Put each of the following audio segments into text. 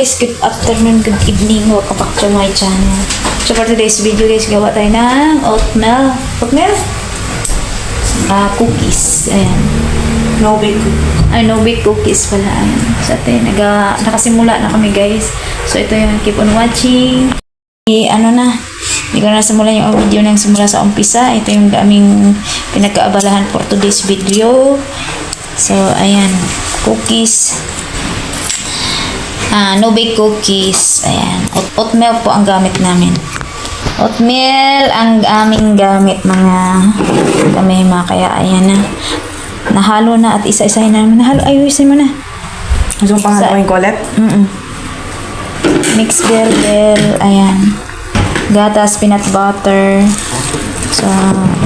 Guys, good afternoon, good evening. Welcome back to my channel. So for today's video guys, gawa tayo ng oatmeal cookies. Ayan. No-bake cookies pala. Ayan. So ito yun, nakasimula na kami guys. So ito yun, keep on watching. Hindi ko na simulan yung video nang simula sa umpisa. Ito yung aming pinagkaabalahan for today's video. So ayan, cookies. No-bake cookies. Ayan. Oatmeal po ang gamit namin. Oatmeal ang aming gamit mga kamema. Kaya ayan na. Nahalo na at isa-isahin na naman. Nahalo. Ayusin mo na. Gusto mo pang haluin ko ulit? Mix bell. Ayan. Gatas, peanut butter. So,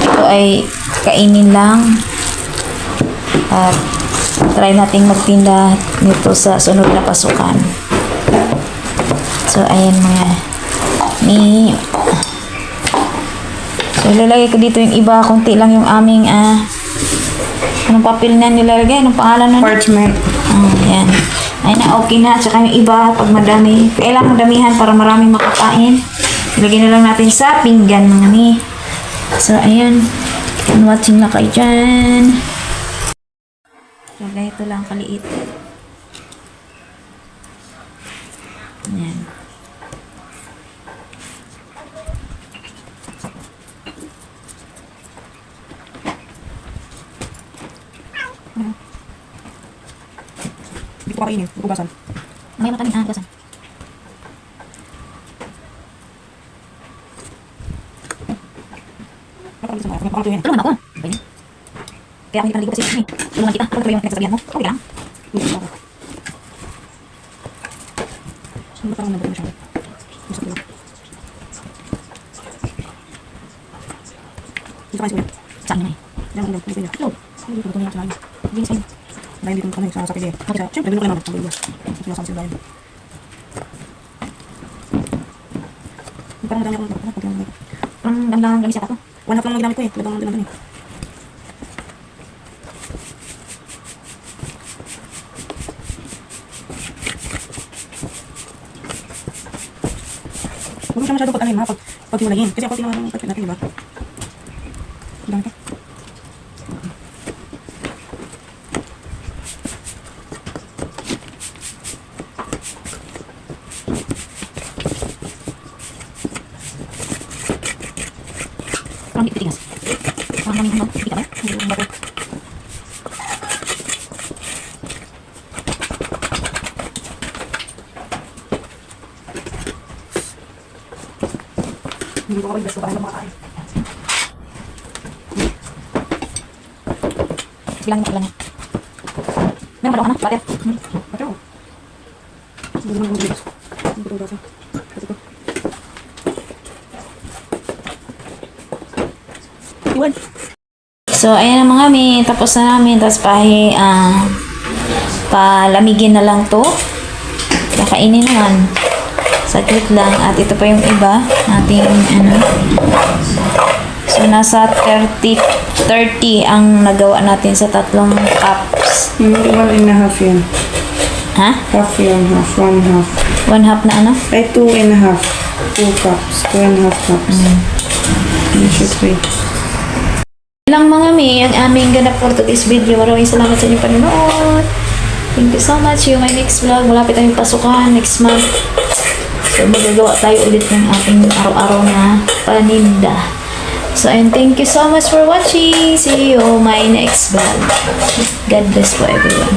ito ay kainin lang. At try nating magtinda nito sa sunod na pasukan. So, ayan mga So, ilalagay ko dito yung iba. Kunti lang yung aming anong papel na nilalagay? Anong pangalan na? Parchment. Ayan. Ayan na, okay na. Tsaka yung iba, pag madami. Kailangan madamihan para maraming makakain. Ilagay na lang natin sa pinggan mga mi. So, ayan. Watching na kayo dyan. So, ganito lang kaliit. Ayan. Hindi ko kainin. Bugasan. May matamin. Gasan. Tulungan ako. Okay. Kaya ako hindi panaligo kasi tulungan kita. Ako yung pinagsasabihan mo. Okay lang. Saan ba parang nabalik na siya? Gusto ko lang. Dito kayo siya. Saan na eh? Diyan ko lang. Hello. Hindi ko na sinabi. Hindi na sa'yo. Dahil dito kami sa sapili. Siyempre, dito ko naman. Sabi ko. Ito na sa sila yun. Parang madami akong pagkakamit. Parang damlang gamis yata to. One half lang nagamit ko eh. Talagang din natin eh. Huwag mo siya masyado pag-alin ha, pag-hiwalayin. Kasi ako tinawa ng pag-alin natin, diba? Ang dami ka. Parang hindi tigas. Parang namin hindi ka ba? Hindi ko ba? Hindi ko kapag-best ko para makakain. Bilang niya. Meron pa daw ano? Butter? Ito. Hindi naman mag-best. Hindi ko ito dasa. Ito. Iwan. So, ayan na mga mi. Tapos na namin. Tapos palamigin na lang to. Kakainin naman. Saglit lang. At ito pa yung iba. Nating So, nasa 30 ang nagawa natin sa 3 cups. 1.5 yan. Ha? Half yan, half. 1 half. 1/2 na ano? Ay, 2.5. 2 cups. 2.5 cups. You should wait. Lang mga mi, ang aming ganap for today's video. Maraming salamat sa inyong panonood. Thank you so much. Yung my next vlog, malapit tayong pasukan next month. So, magagawa tayo ulit ng ating araw-araw na paninda. So, and thank you so much for watching. See you my next vlog. God bless po everyone.